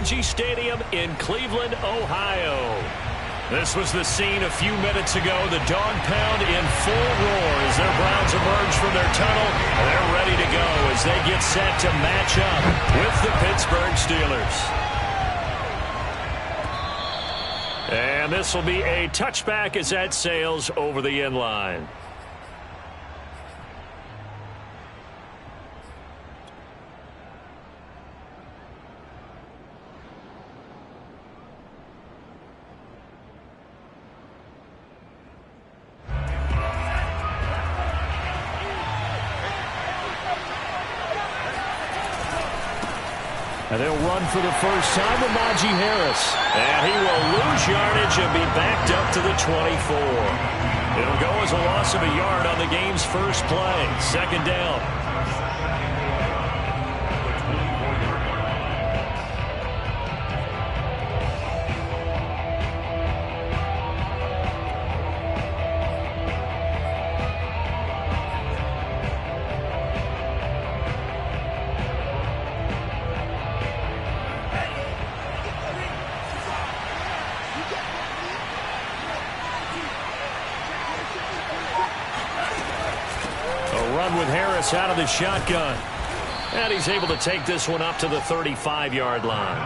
Energy Stadium in Cleveland, Ohio. This was the scene a few minutes ago. The dog pound in full roar as their Browns emerge from their tunnel. They're ready to go as they get set to match up with the Pittsburgh Steelers. And this will be a touchback as that sails over the end line. And they'll run for the first time with Najee Harris. And he will lose yardage and be backed up to the 24. It'll go as a loss of a yard on the game's first play. Second down. With Harris out of the shotgun. And he's able to take this one up to the 35-yard line.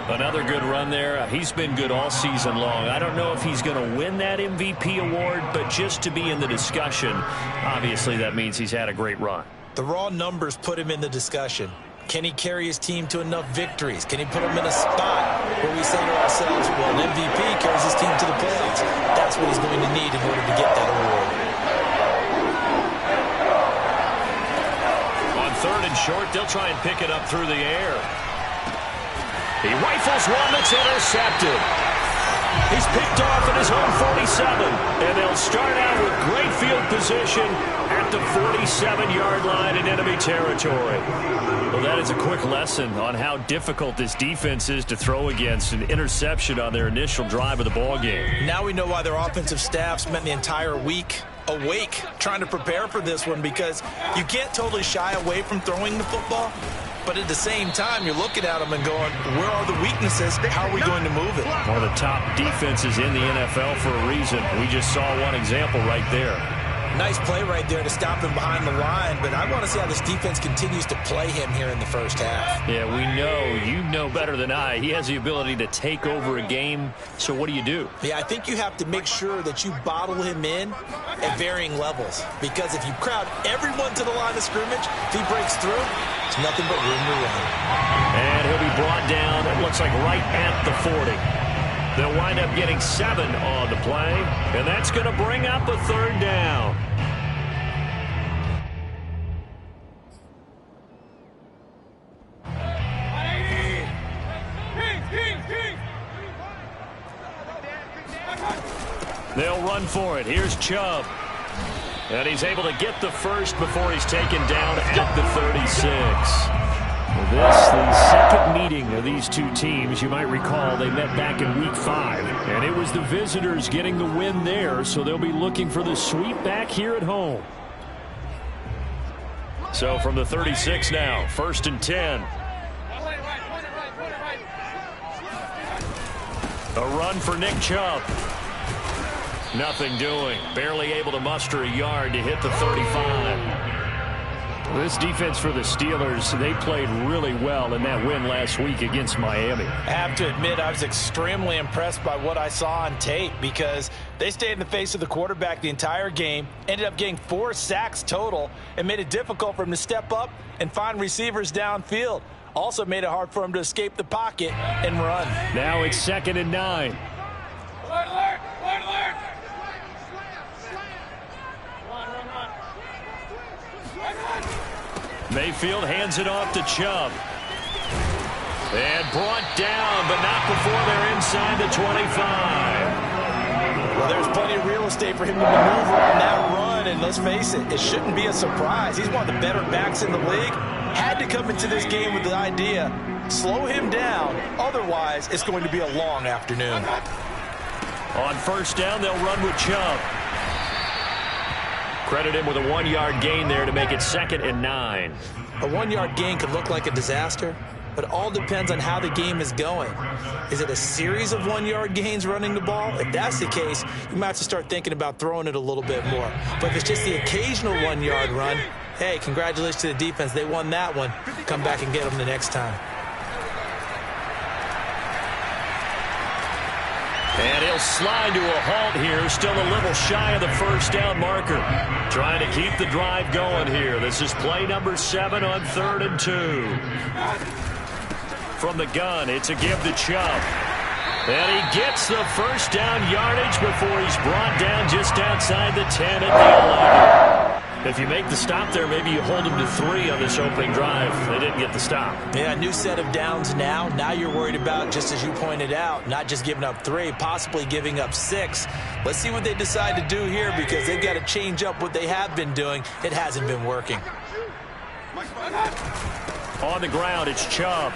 Another good run there. He's been good all season long. I don't know if he's going to win that MVP award, but just to be in the discussion, obviously that means he's had a great run. The raw numbers put him in the discussion. Can he carry his team to enough victories? Can he put them in a spot where we say to ourselves, well, an MVP carries his team to the playoffs. That's what he's going to need in order to get that award. Third and short, they'll try and pick it up through the air. He rifles one that's intercepted. He's picked off at his own 47. And they'll start out with great field position at the 47-yard line in enemy territory. Well, that is a quick lesson on how difficult this defense is to throw against. An interception on their initial drive of the ballgame. Now we know why their offensive staff spent the entire week awake trying to prepare for this one, because you can't totally shy away from throwing the football, but at the same time you're looking at them and going, where are the weaknesses? How are we going to move it? One of the top defenses in the NFL for a reason. We just saw one example right there. Nice play right there to stop him behind the line, but I want to see how this defense continues to play him here in the first half. Yeah, we know. You know better than I. He has the ability to take over a game, so what do? Yeah, I think you have to make sure that you bottle him in at varying levels, because if you crowd everyone to the line of scrimmage, if he breaks through, it's nothing but room to run. And he'll be brought down, it looks like right at the 40. They'll wind up getting 7 on the play, and that's going to bring up a third down. They'll run for it. Here's Chubb. And he's able to get the first before he's taken down at the 36. This, the second meeting of these two teams. You might recall they met back in Week 5. And it was the visitors getting the win there, so they'll be looking for the sweep back here at home. So from the 36 now, 1st and 10. A run for Nick Chubb. Nothing doing. Barely able to muster a yard to hit the 35. This defense for the Steelers, they played really well in that win last week against Miami. I have to admit, I was extremely impressed by what I saw on tape, because they stayed in the face of the quarterback the entire game, ended up getting 4 sacks total, and made it difficult for him to step up and find receivers downfield. Also made it hard for him to escape the pocket and run. Now it's 2nd and 9. Alert, alert, alert, alert. Mayfield hands it off to Chubb. And brought down, but not before they're inside the 25. Well, there's plenty of real estate for him to maneuver on that run, and let's face it, it shouldn't be a surprise. He's one of the better backs in the league. Had to come into this game with the idea, slow him down, otherwise it's going to be a long afternoon. On 1st down, they'll run with Chubb. Credit him with a 1-yard gain there to make it 2nd and 9. A 1-yard gain could look like a disaster, but it all depends on how the game is going. Is it a series of 1-yard gains running the ball? If that's the case, you might have to start thinking about throwing it a little bit more. But if it's just the occasional 1-yard run, hey, congratulations to the defense. They won that one. Come back and get them the next time. And he'll slide to a halt here, still a little shy of the first down marker. Trying to keep the drive going here. This is play number 7 on 3rd and 2. From the gun, it's a give to Chubb. And he gets the first down yardage before he's brought down just outside the 10 at the 11. If you make the stop there, maybe you hold him to 3 on this opening drive. They didn't get the stop. Yeah, new set of downs now. Now you're worried about, just as you pointed out, not just giving up 3, possibly giving up 6. Let's see what they decide to do here, because they've got to change up what they have been doing. It hasn't been working. On the ground, it's Chubb.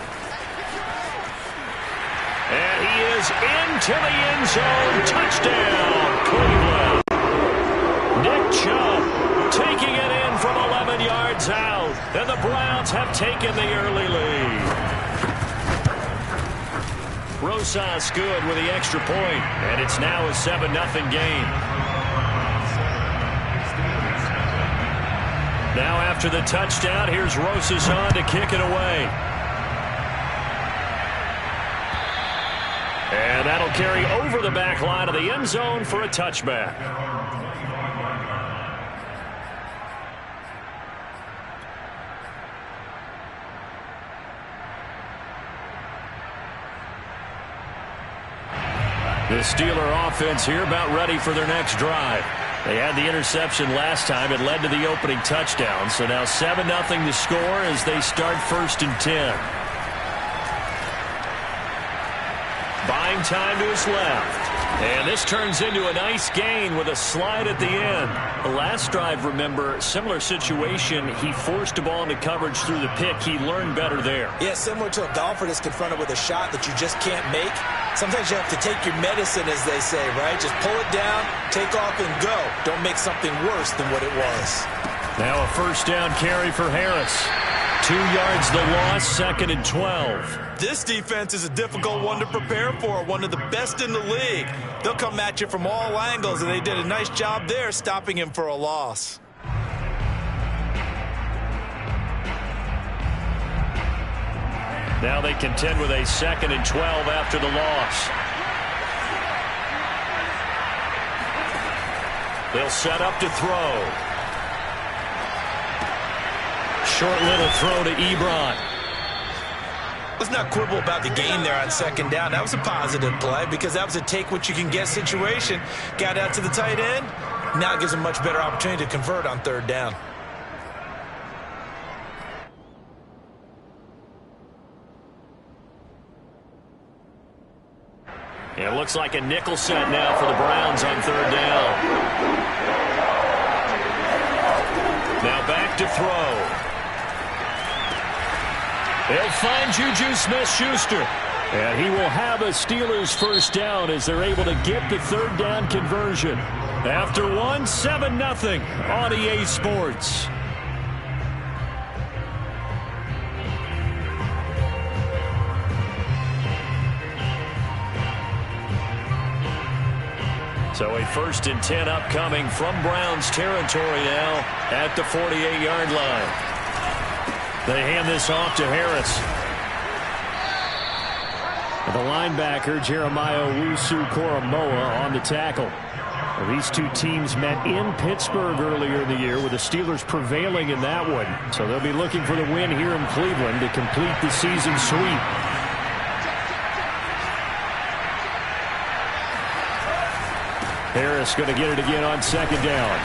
And he is into the end zone. Touchdown, Cleveland. Nick Chubb taking it in from 11 yards out. And the Browns have taken the early lead. Rosas good with the extra point. And it's now a 7-0 game. Now after the touchdown, here's Rosas on to kick it away. And that'll carry over the back line of the end zone for a touchback. The Steeler offense here about ready for their next drive. They had the interception last time. It led to the opening touchdown. So now 7-0 to score as they start 1st and 10. Buying time to his left. And this turns into a nice gain with a slide at the end. The last drive, remember, similar situation. He forced a ball into coverage through the pick. He learned better there. Yeah, similar to a golfer that's confronted with a shot that you just can't make. Sometimes you have to take your medicine, as they say, right? Just pull it down, take off, and go. Don't make something worse than what it was. Now a first down carry for Harris. 2 yards the loss, 2nd and 12. This defense is a difficult one to prepare for, one of the best in the league. They'll come at you from all angles, and they did a nice job there stopping him for a loss. Now they contend with a 2nd and 12 after the loss. They'll set up to throw. Short little throw to Ebron. Let's not quibble about the gain there on 2nd down. That was a positive play because that was a take-what-you-can-get situation. Got out to the tight end. Now it gives them a much better opportunity to convert on 3rd down. It looks like a nickel set now for the Browns on 3rd down. Now back to throw. They'll find Juju Smith-Schuster. And he will have a Steelers first down as they're able to get the 3rd down conversion. After 7-0 on EA Sports. So a 1st and 10 upcoming from Browns territory now at the 48-yard line. They hand this off to Harris. The linebacker, Jeremiah Owusu-Koramoah, on the tackle. Well, these two teams met in Pittsburgh earlier in the year, with the Steelers prevailing in that one. So they'll be looking for the win here in Cleveland to complete the season sweep. Harris going to get it again on 2nd down.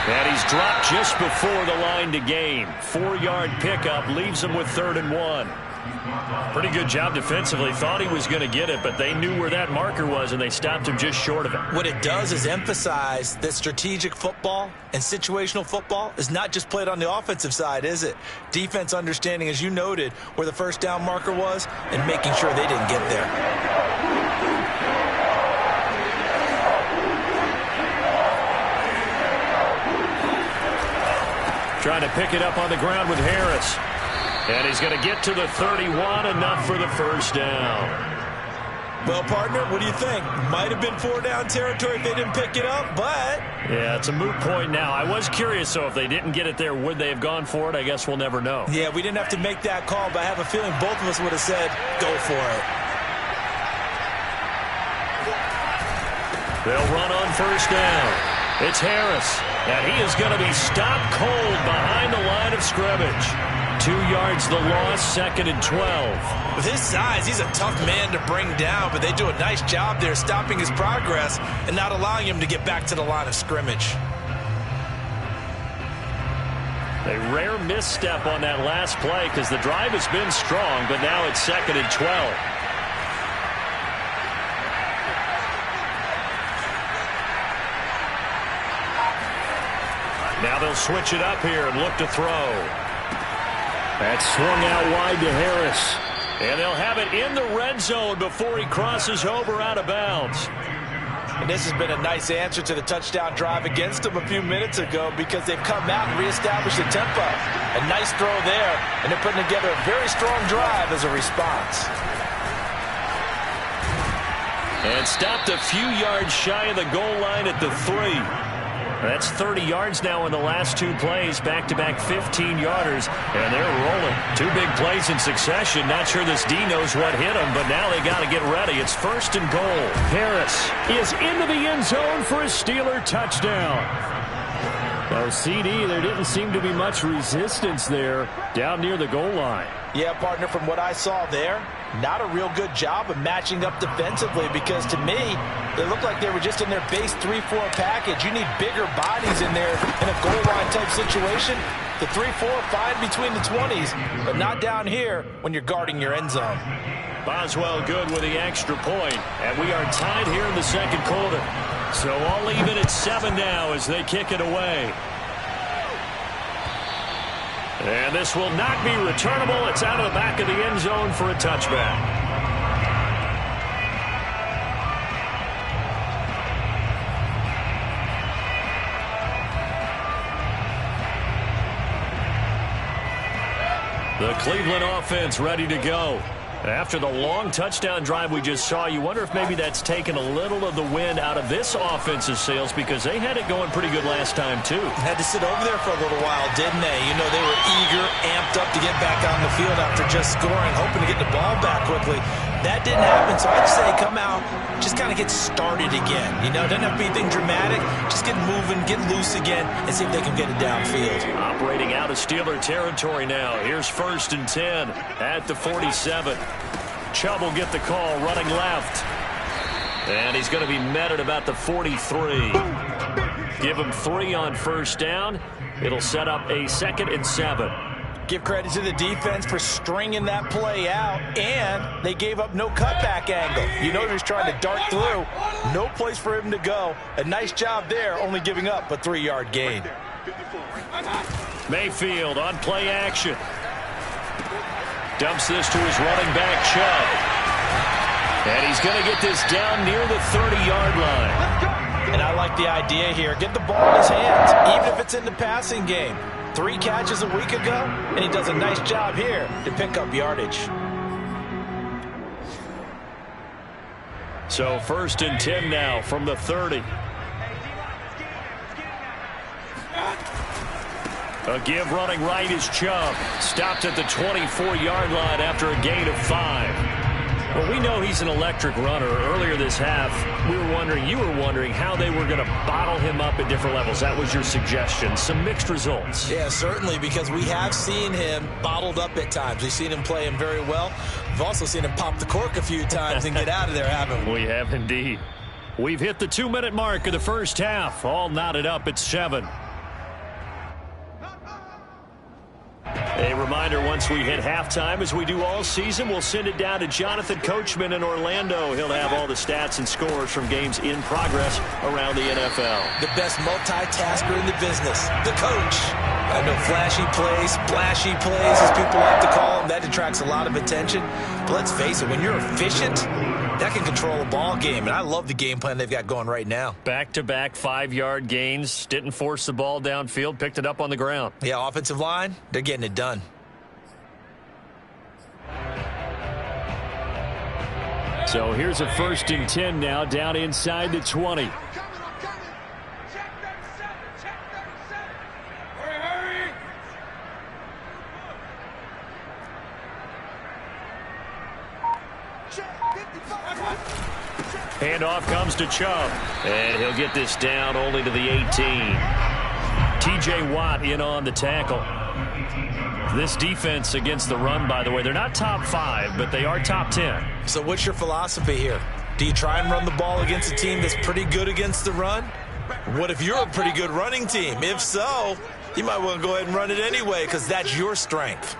And he's dropped just before the line to gain. 4-yard pickup leaves him with 3rd and 1. Pretty good job defensively. Thought he was going to get it, but they knew where that marker was, and they stopped him just short of it. What it does is emphasize that strategic football and situational football is not just played on the offensive side, is it? Defense understanding, as you noted, where the 1st down marker was and making sure they didn't get there. Trying to pick it up on the ground with Harris. And he's going to get to the 31, enough for the first down. Well, partner, what do you think? Might have been 4-down territory if they didn't pick it up, but... Yeah, it's a moot point now. I was curious, so if they didn't get it there, would they have gone for it? I guess we'll never know. Yeah, we didn't have to make that call, but I have a feeling both of us would have said, go for it. They'll run on first down. It's Harris, and he is going to be stopped cold behind the line of scrimmage. 2 yards the loss, 2nd and 12. With his size, he's a tough man to bring down, but they do a nice job there stopping his progress and not allowing him to get back to the line of scrimmage. A rare misstep on that last play because the drive has been strong, but now it's 2nd and 12. Now they'll switch it up here and look to throw. That's swung out wide to Harris. And they'll have it in the red zone before he crosses over out of bounds. And this has been a nice answer to the touchdown drive against them a few minutes ago because they've come out and reestablished the tempo. A nice throw there, and they're putting together a very strong drive as a response. And stopped a few yards shy of the goal line at the 3. That's 30 yards now in the last 2 plays, back-to-back 15-yarders, and they're rolling. 2 big plays in succession. Not sure this D knows what hit them, but now they got to get ready. It's 1st and goal. Harris is into the end zone for a Steeler touchdown. Oh, CD, there didn't seem to be much resistance there down near the goal line. Yeah, partner, from what I saw there, not a real good job of matching up defensively because to me, they looked like they were just in their base 3-4 package. You need bigger bodies in there in a goal line type situation. The 3-4 fine between the 20s, but not down here when you're guarding your end zone. Boswell good with the extra point, and we are tied here in the 2nd quarter. So I'll leave it at 7 now as they kick it away. And this will not be returnable. It's out of the back of the end zone for a touchback. The Cleveland offense ready to go. After the long touchdown drive we just saw, you wonder if maybe that's taken a little of the wind out of this offense's sails because they had it going pretty good last time, too. Had to sit over there for a little while, didn't they? You know, they were eager, amped up to get back on the field after just scoring, hoping to get the ball back quickly. That didn't happen, so I'd say come out, just kind of get started again. You know, it doesn't have to be anything dramatic. Just get moving, get loose again, and see if they can get it downfield. Operating out of Steeler territory now. Here's 1st and 10 at the 47. Chubb will get the call running left. And he's going to be met at about the 43. Give him 3 on first down. It'll set up a 2nd and 7. Give credit to the defense for stringing that play out, and they gave up no cutback angle. You know he was trying to dart through. No place for him to go. A nice job there, only giving up a 3-yard gain. Mayfield on play action. Dumps this to his running back, Chubb. And he's going to get this down near the 30-yard line. And I like the idea here. Get the ball in his hands, even if it's in the passing game. 3 catches a week ago, and he does a nice job here to pick up yardage. So 1st and 10 now from the 30. A give running right is Chubb. Stopped at the 24-yard line after a gain of 5. Well, we know he's an electric runner. Earlier this half, you were wondering how they were going to bottle him up at different levels. That was your suggestion. Some mixed results. Yeah, certainly, because we have seen him bottled up at times. We've seen him play him very well. We've also seen him pop the cork a few times and get out of there, haven't we? We have indeed. We've hit the 2-minute mark of the first half. All knotted up at 7. A reminder, once we hit halftime, as we do all season, we'll send it down to Jonathan Coachman in Orlando. He'll have all the stats and scores from games in progress around the NFL. The best multitasker in the business, the coach. I know flashy plays, splashy plays, as people like to call them. That detracts a lot of attention. But let's face it, when you're efficient, that can control a ball game. And I love the game plan they've got going right now. Back-to-back 5-yard gains. Didn't force the ball downfield. Picked it up on the ground. Yeah, offensive line, they're getting it done. So here's a 1st and 10 now, down inside the 20. Handoff comes to Chubb, and he'll get this down only to the 18. T.J. Watt in on the tackle. This defense against the run, by the way, they're not top 5, but they are top 10. So what's your philosophy here? Do you try and run the ball against a team that's pretty good against the run? What if you're a pretty good running team? If so, you might want to go ahead and run it anyway because that's your strength.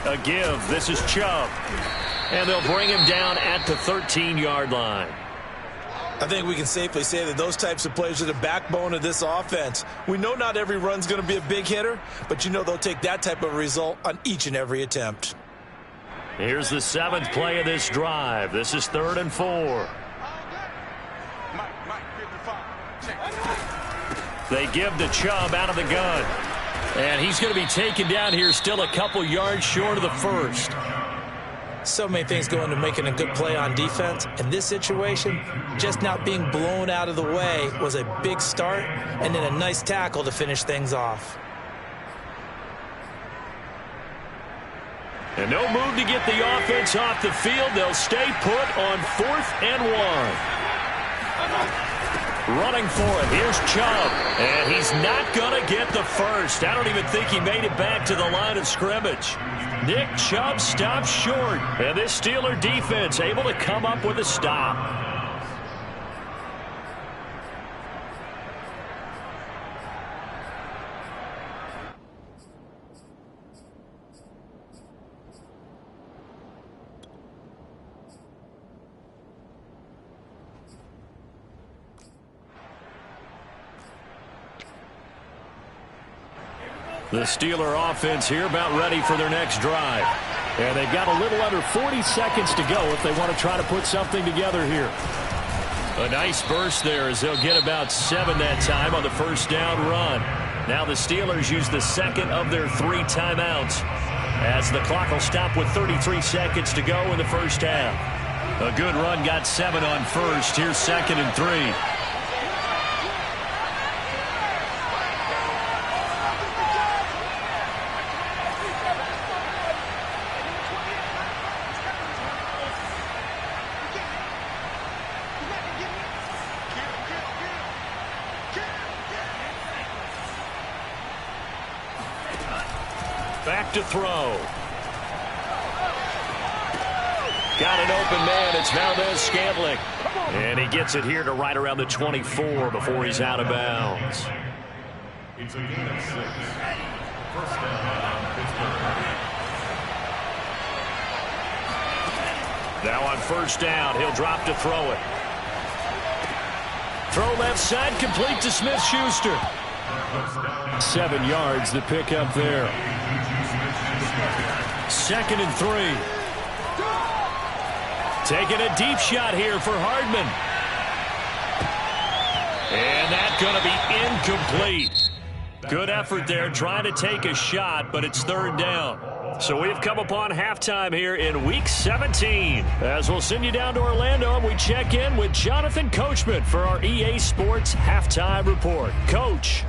A give. This is Chubb. And they'll bring him down at the 13-yard line. I think we can safely say that those types of plays are the backbone of this offense. We know not every run's going to be a big hitter, but you know they'll take that type of result on each and every attempt. Here's the 7th play of this drive. This is 3rd and 4. They give to Chubb out of the gun. And he's going to be taken down here still a couple yards short of the 1st. So many things go into making a good play on defense. In this situation, just not being blown out of the way was a big start, and then a nice tackle to finish things off. And no move to get the offense off the field. They'll stay put on 4th and 1. Running for it. Here's Chubb. And he's not going to get the first. I don't even think he made it back to the line of scrimmage. Nick Chubb stops short. And this Steeler defense able to come up with a stop. The Steeler offense here about ready for their next drive. And they've got a little under 40 seconds to go if they want to try to put something together here. A nice burst there as they'll get about 7 that time on the 1st down run. Now the Steelers use the 2nd of their 3 timeouts as the clock will stop with 33 seconds to go in the 1st half. A good run got 7 on 1st. Here's 2nd and 3. Back to throw. Got an open man. It's Valdez-Scantling. And he gets it here to right around the 24 before he's out of bounds. It's a gain of 6. First down, Pittsburgh. Now on 1st down, he'll drop to throw it. Throw left side, complete to Smith-Schuster. 7 yards, the pickup there. 2nd and 3. Taking a deep shot here for Hardman. And that's going to be incomplete. Good effort there trying to take a shot, but it's 3rd down. So we've come upon halftime here in Week 17. As we'll send you down to Orlando, and we check in with Jonathan Coachman for our EA Sports Halftime Report. Coach.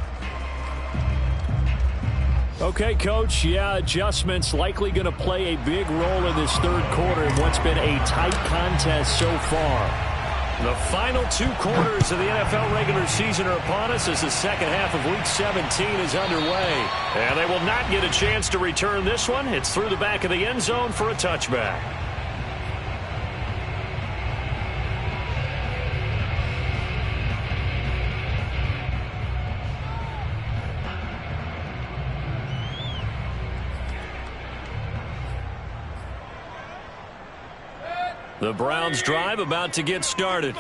Okay, Coach, yeah, adjustments likely going to play a big role in this 3rd quarter in what's been a tight contest so far. The final 2 quarters of the NFL regular season are upon us as the 2nd half of Week 17 is underway. And they will not get a chance to return this one. It's through the back of the end zone for a touchback. The Browns drive about to get started.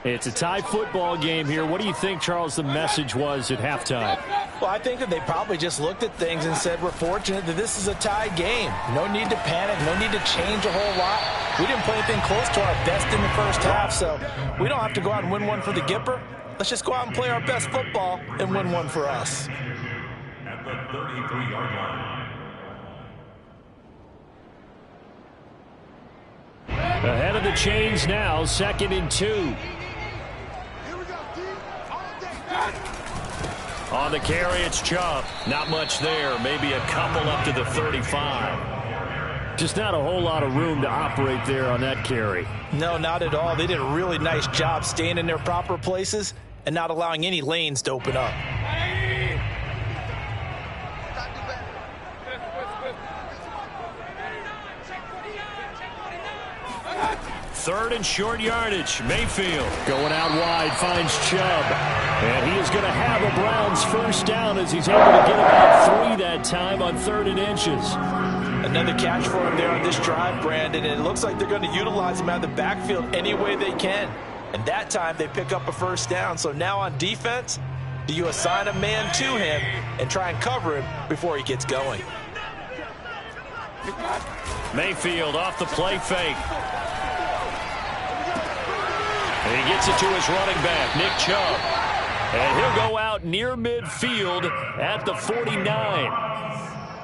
It's a tie football game here. What do you think, Charles, the message was at halftime? Well, I think that they probably just looked at things and said, we're fortunate that this is a tie game. No need to panic, no need to change a whole lot. We didn't play anything close to our best in the first half, so we don't have to go out and win one for the Gipper. Let's just go out and play our best football and win one for us. At the 33-yard line. Ahead of the chains now, 2nd and 2. On the carry, it's Chubb. Not much there. Maybe a couple up to the 35. Just not a whole lot of room to operate there on that carry. No, not at all. They did a really nice job staying in their proper places and not allowing any lanes to open up. Third and short yardage. Mayfield going out wide, finds Chubb. And he is going to have a Browns first down as he's able to get about 3 that time on 3rd and inches. Another catch for him there on this drive, Brandon, and it looks like they're going to utilize him out of the backfield any way they can. And that time they pick up a first down. So now on defense, do you assign a man to him and try and cover him before he gets going? Mayfield off the play fake. And he gets it to his running back, Nick Chubb. And he'll go out near midfield at the 49.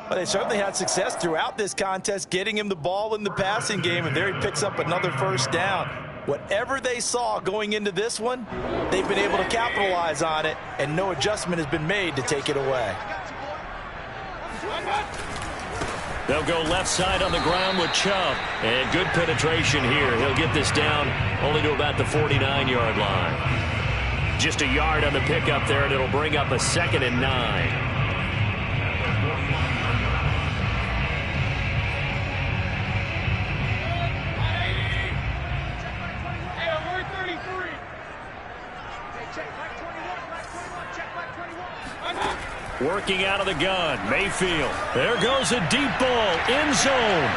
Well, they certainly had success throughout this contest, getting him the ball in the passing game, and there he picks up another first down. Whatever they saw going into this one, they've been able to capitalize on it, and no adjustment has been made to take it away. They'll go left side on the ground with Chubb. And good penetration here. He'll get this down only to about the 49-yard line. Just a yard on the pickup there, and it'll bring up a 2nd and 9. Working out of the gun, Mayfield. There goes a deep ball, end zone.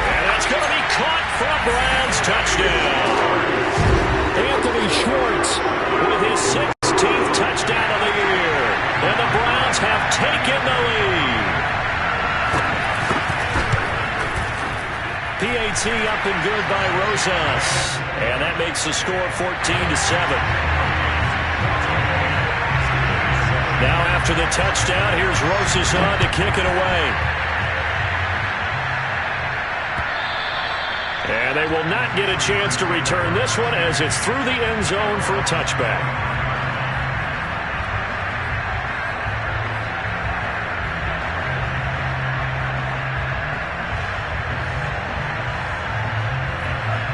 And it's going to be caught for a Browns touchdown. Anthony Schwartz with his 16th touchdown of the year. And the Browns have taken the lead. PAT up and good by Rosas. And that makes the score 14-7. Now after the touchdown, here's Rosas on to kick it away. And they will not get a chance to return this one as it's through the end zone for a touchback.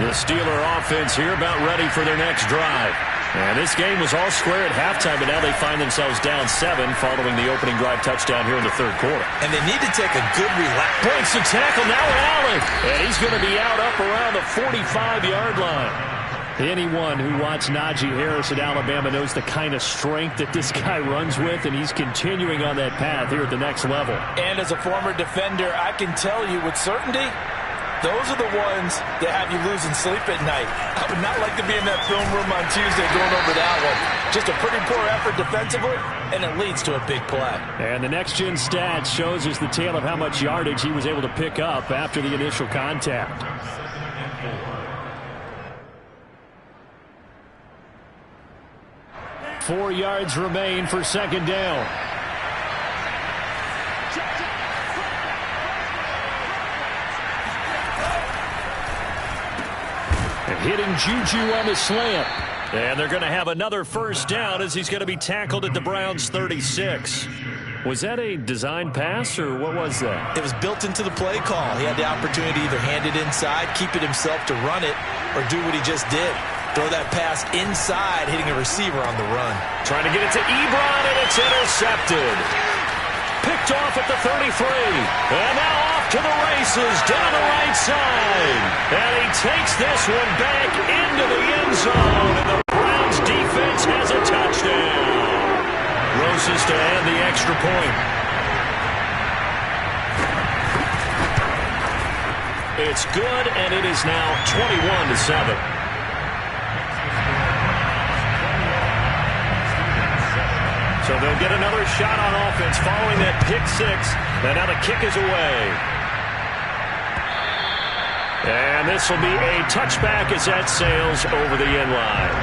The Steeler offense here about ready for their next drive. And this game was all square at halftime, but now they find themselves down 7 following the opening drive touchdown here in the 3rd quarter. And they need to take a good relax. Breaks the tackle, now Allen. And he's going to be out up around the 45-yard line. Anyone who watched Najee Harris at Alabama knows the kind of strength that this guy runs with, and he's continuing on that path here at the next level. And as a former defender, I can tell you with certainty, those are the ones that have you losing sleep at night. I would not like to be in that film room on Tuesday going over that one. Just a pretty poor effort defensively, and it leads to a big play. And the next-gen stats shows us the tale of how much yardage he was able to pick up after the initial contact. Four yards remain for 2nd down. Hitting Juju on the slant. And they're going to have another first down as he's going to be tackled at the Browns' 36. Was that a design pass, or what was that? It was built into the play call. He had the opportunity to either hand it inside, keep it himself to run it, or do what he just did. Throw that pass inside, hitting a receiver on the run. Trying to get it to Ebron, and it's intercepted. Picked off at the 33. And now off to the races down the right side. And he takes this one back into the end zone. And the Browns defense has a touchdown. Rosas to add the extra point. It's good, and it is now 21-7. So they'll They'll get another shot on offense following that pick six. And now the kick is away. And this will be a touchback as that sails over the end line.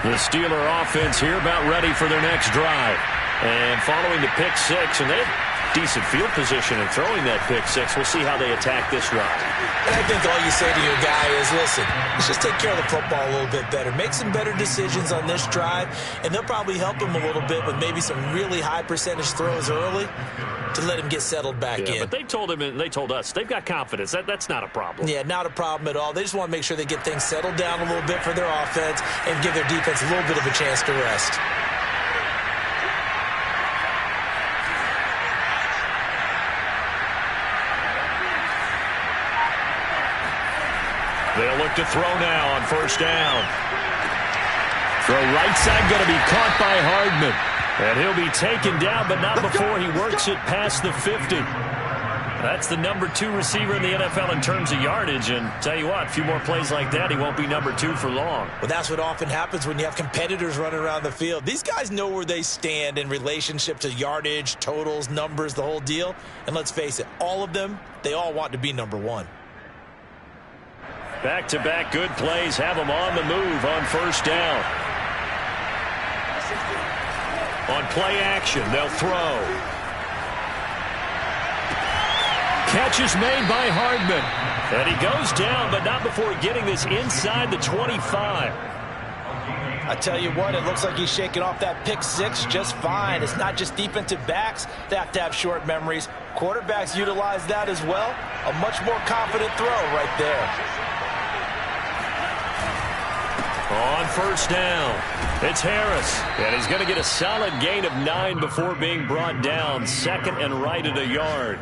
The Steeler offense here about ready for their next drive. And following the pick six, and they have decent field position in throwing that pick six. We'll see how they attack this drive. And I think all you say to your guy is, listen, let's just take care of the football a little bit better. Make some better decisions on this drive, and they'll probably help him a little bit with maybe some really high percentage throws early to let him get settled back in. But they told him and they told us they've got confidence. That's not a problem. Yeah, not a problem at all. They just want to make sure they get things settled down a little bit for their offense and give their defense a little bit of a chance to rest. They'll look to throw now on first down. Throw right side going to be caught by Hardman. And he'll be taken down, but not before he works it past the 50. That's the number 2 receiver in the NFL in terms of yardage. And tell you what, a few more plays like that, he won't be number 2 for long. Well, that's what often happens when you have competitors running around the field. These guys know where they stand in relationship to yardage, totals, numbers, the whole deal. And let's face it, all of them, they all want to be number 1. Back-to-back good plays have them on the move on first down. On play action, they'll throw. Catch is made by Hardman. And he goes down, but not before getting this inside the 25. I tell you what, it looks like he's shaking off that pick six just fine. It's not just defensive backs that have to have short memories. Quarterbacks utilize that as well. A much more confident throw right there. On first down, it's Harris. And he's going to get a solid gain of 9 before being brought down. Second and right at a yard.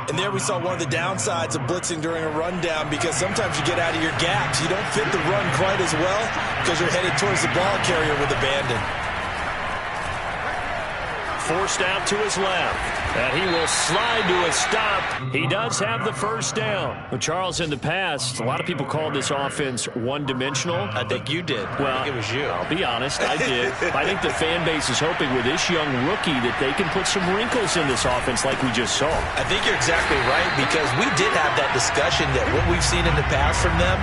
And there we saw one of the downsides of blitzing during a rundown, because sometimes you get out of your gaps. You don't fit the run quite as well because you're headed towards the ball carrier with abandon. Forced out to his left. And he will slide to a stop. He does have the first down. Well, Charles, in the past, a lot of people called this offense one-dimensional. I think you did. Well, I think it was you. I'll be honest, I did. I think the fan base is hoping with this young rookie that they can put some wrinkles in this offense like we just saw. I think you're exactly right, because we did have that discussion that what we've seen in the past from them,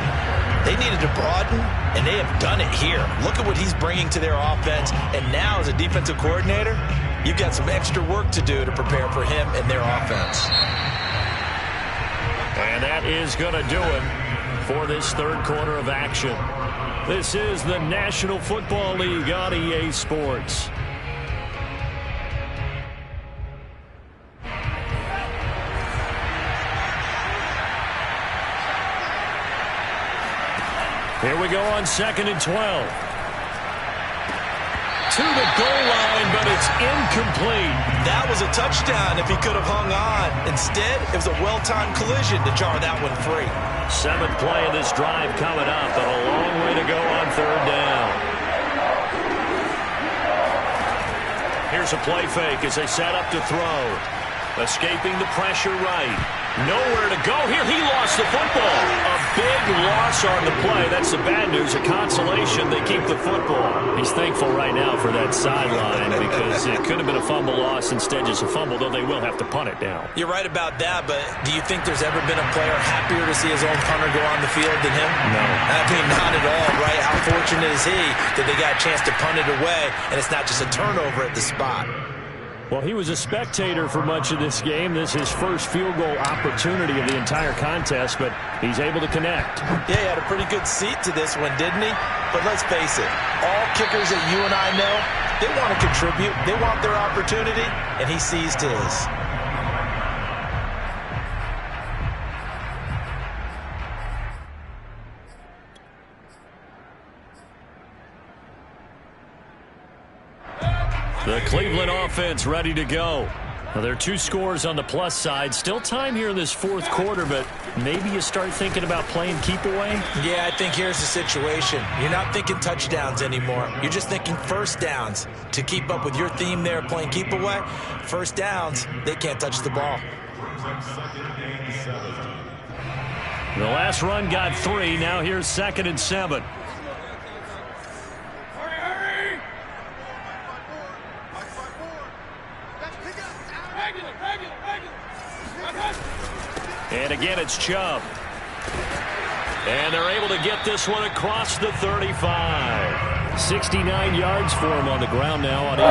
they needed to broaden, and they have done it here. Look at what he's bringing to their offense, and now as a defensive coordinator, you've got some extra work to do to prepare for him and their offense. And that is going to do it for this third quarter of action. This is the National Football League on EA Sports. Here we go on 2nd and 12. To the goal line, but it's incomplete. That was a touchdown if he could have hung on. Instead, it was a well-timed collision to jar that one free. 7th play of this drive coming up, but a long way to go on third down. Here's a play fake as they set up to throw. Escaping the pressure right. Nowhere to go here. He lost the football. A big loss on the play. That's the bad news. A consolation. They keep the football. He's thankful right now for that sideline, because it could have been a fumble loss, instead just a fumble, though they will have to punt it down. You're right about that, but do you think there's ever been a player happier to see his own punter go on the field than him? No. I mean, not at all, right? How fortunate is he that they got a chance to punt it away, and it's not just a turnover at the spot. Well, he was a spectator for much of this game. This is his first field goal opportunity of the entire contest, but he's able to connect. Yeah, he had a pretty good seat to this one, didn't he? But let's face it, all kickers that you and I know, they want to contribute. They want their opportunity, and he seized his. The Cleveland offense ready to go. Well, there are 2 scores on the plus side. Still time here in this fourth quarter, but maybe you start thinking about playing keep away? Yeah, I think here's the situation. You're not thinking touchdowns anymore. You're just thinking first downs. To keep up with your theme there, playing keep away, first downs, they can't touch the ball. The last run got 3. Now here's 2nd and 7. Hurry! And again, it's Chubb. And they're able to get this one across the 35. 69 yards for him on the ground now on 18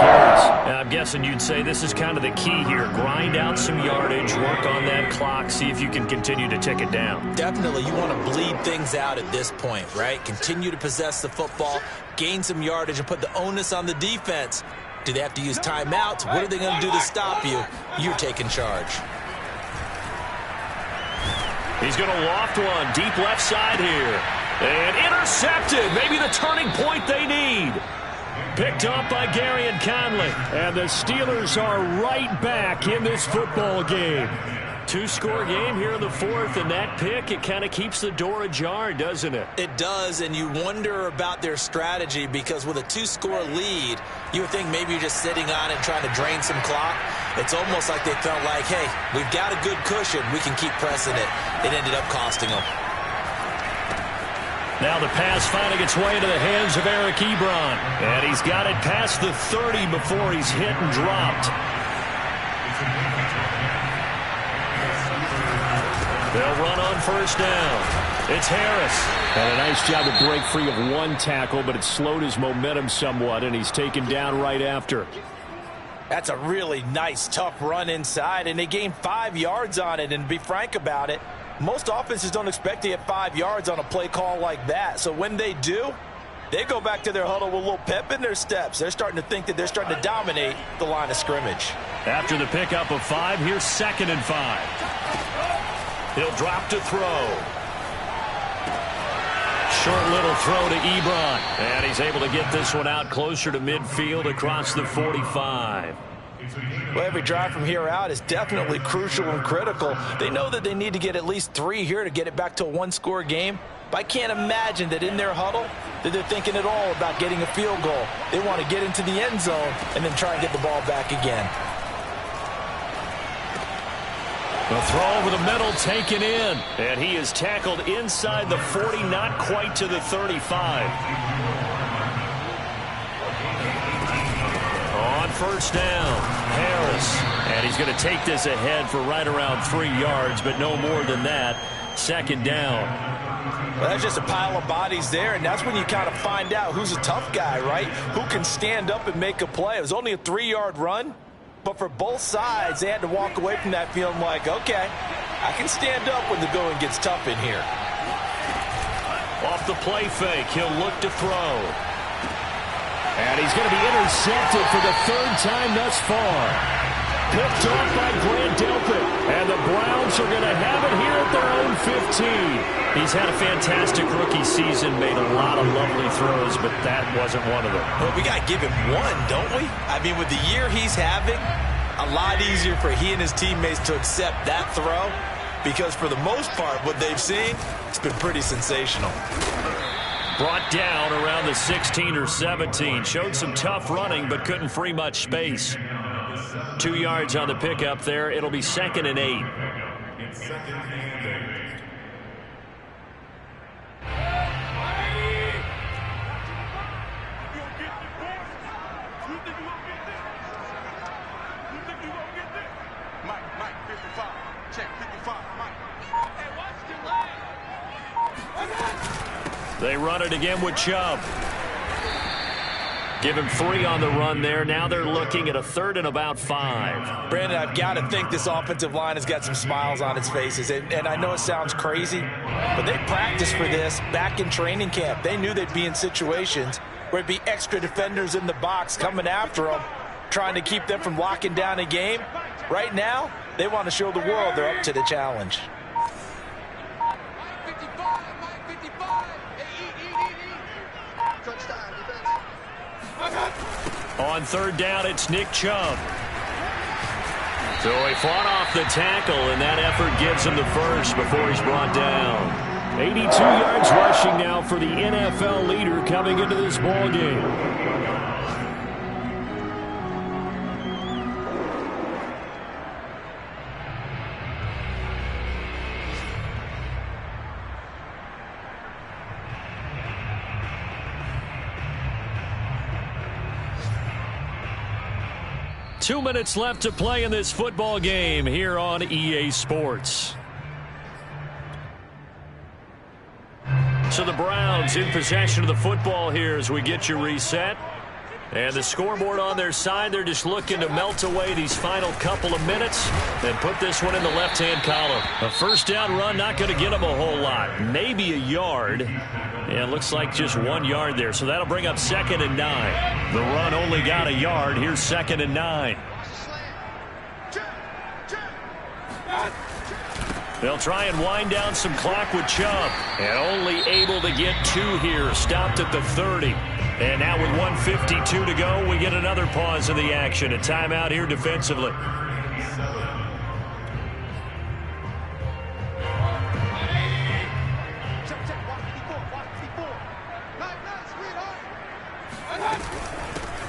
carries. And I'm guessing you'd say this is kind of the key here. Grind out some yardage, work on that clock, see if you can continue to tick it down. Definitely, you want to bleed things out at this point, right? Continue to possess the football, gain some yardage, and put the onus on the defense. Do they have to use timeouts? What are they going to do to stop you? You're taking charge. He's going to loft one deep left side here. And intercepted. Maybe the turning point they need. Picked up by Gary and Conley. And the Steelers are right back in this football game. 2-score game here in the 4th, and that pick, it kind of keeps the door ajar, doesn't it? It does, and you wonder about their strategy because with a 2-score lead, you would think maybe you're just sitting on it trying to drain some clock. It's almost like they felt like, hey, we've got a good cushion. We can keep pressing it. It ended up costing them. Now the pass finding its way into the hands of Eric Ebron. And he's got it past the 30 before he's hit and dropped. They'll run on 1st down. It's Harris. And a nice job to break free of one tackle, but it slowed his momentum somewhat, and he's taken down right after. That's a really nice, tough run inside, and they gained 5 yards on it. And to be frank about it, most offenses don't expect to get 5 yards on a play call like that. So when they do, they go back to their huddle with a little pep in their steps. They're starting to think that they're starting to dominate the line of scrimmage. After the pickup of 5, here's 2nd and 5. He'll drop to throw. Short little throw to Ebron. And he's able to get this one out closer to midfield across the 45. Well, every drive from here out is definitely crucial and critical. They know that they need to get at least 3 here to get it back to a 1-score game. But I can't imagine that in their huddle that they're thinking at all about getting a field goal. They want to get into the end zone and then try and get the ball back again. The throw over the middle taken in. And he is tackled inside the 40, not quite to the 35. On 1st down, Harris. And he's going to take this ahead for right around 3 yards, but no more than that. 2nd down. Well, that's just a pile of bodies there, and that's when you kind of find out who's a tough guy, right? Who can stand up and make a play. It was only a 3-yard run. But for both sides, they had to walk away from that feeling like, okay, I can stand up when the going gets tough in here. Off the play fake, he'll look to throw. And he's going to be intercepted for the 3rd time thus far. Picked off by Grant Delpit. And the Browns are going to have it here at their own 15. He's had a fantastic rookie season, made a lot of lovely throws, but that wasn't one of them. Well, we got to give him one, don't we? I mean, with the year he's having, a lot easier for he and his teammates to accept that throw because for the most part, what they've seen, it's been pretty sensational. Brought down around the 16 or 17. Showed some tough running, but couldn't free much space. 2 yards on the pickup there. It'll be 2nd and 8. They run it again with Chubb. Give him 3 on the run there. Now they're looking at a 3rd and about 5. Brandon, I've got to think this offensive line has got some smiles on its faces. And I know it sounds crazy, but they practiced for this back in training camp. They knew they'd be in situations where it'd be extra defenders in the box coming after them, trying to keep them from locking down a game. Right now, they want to show the world they're up to the challenge. On 3rd down, it's Nick Chubb. So he fought off the tackle, and that effort gives him the first before he's brought down. 82 yards rushing now for the NFL leader coming into this ball game. 2 minutes left to play in this football game here on EA Sports. So the Browns in possession of the football here as we get you reset. And the scoreboard on their side, they're just looking to melt away these final couple of minutes and put this one in the left-hand column. A first down run, not going to get them a whole lot. Maybe a yard. And it looks like just 1 yard there. So that'll bring up 2nd and 9. The run only got a yard. Here's 2nd and 9. They'll try and wind down some clock with Chubb. And only able to get 2 here. Stopped at the 30. And now with 1:52 to go, we get another pause in the action. A timeout here defensively.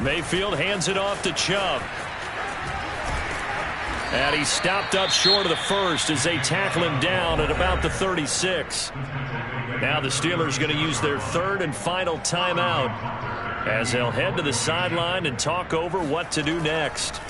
Mayfield hands it off to Chubb. And he stopped up short of the first as they tackle him down at about the 36. Now the Steelers going to use their 3rd and final timeout as they'll head to the sideline and talk over what to do next.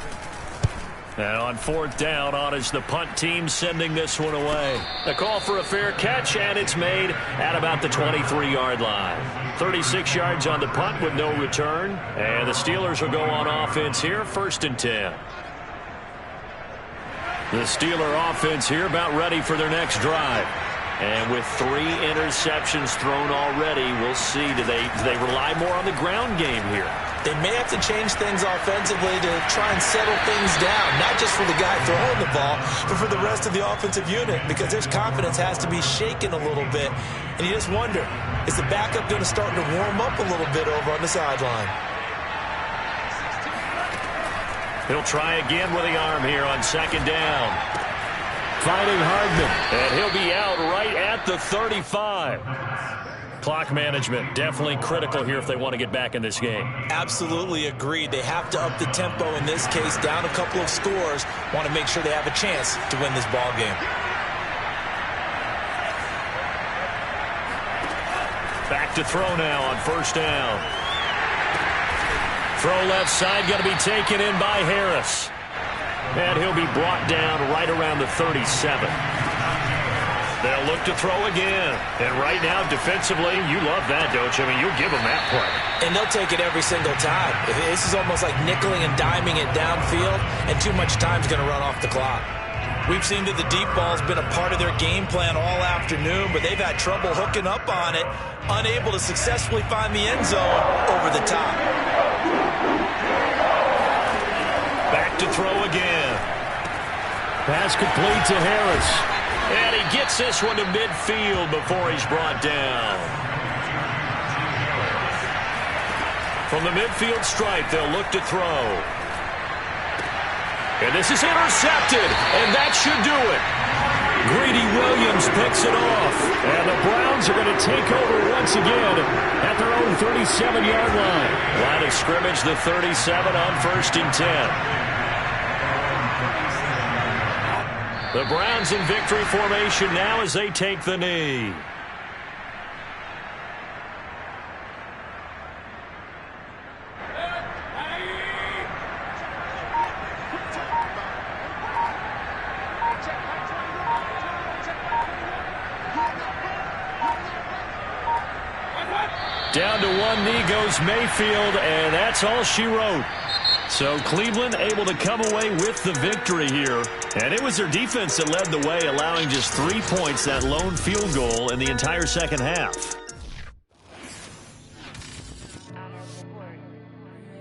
And on 4th down, on is the punt team sending this one away. A call for a fair catch, and it's made at about the 23-yard line. 36 yards on the punt with no return. And the Steelers will go on offense here, 1st and 10. The Steeler offense here about ready for their next drive. And with 3 interceptions thrown already, we'll see. Do they rely more on the ground game here? They may have to change things offensively to try and settle things down, not just for the guy throwing the ball, but for the rest of the offensive unit, because their confidence has to be shaken a little bit. And you just wonder, is the backup going to start to warm up a little bit over on the sideline? He'll try again with the arm here on 2nd down. Finding Hardman, and he'll be out right at the 35. Clock management definitely critical here if they want to get back in this game. Absolutely agreed. They have to up the tempo in this case, down a couple of scores. Want to make sure they have a chance to win this ball game. Back to throw now on 1st down. Throw left side, going to be taken in by Harris. And he'll be brought down right around the 37. They'll look to throw again. And right now, defensively, you love that, don't you? I mean, you'll give them that play. And they'll take it every single time. This is almost like nickeling and diming it downfield, and too much time's going to run off the clock. We've seen that the deep ball's been a part of their game plan all afternoon, but they've had trouble hooking up on it, unable to successfully find the end zone over the top. Back to throw again. Pass complete to Harris. And he gets this one to midfield before he's brought down. From the midfield stripe, they'll look to throw. And this is intercepted, and that should do it. Greedy Williams picks it off. And the Browns are going to take over once again at their own 37-yard line. Line of scrimmage, the 37 on 1st and 10. The Browns in victory formation now as they take the knee. Down to one knee goes Mayfield, and that's all she wrote. So Cleveland able to come away with the victory here. And it was their defense that led the way, allowing just 3 points, that lone field goal in the entire second half.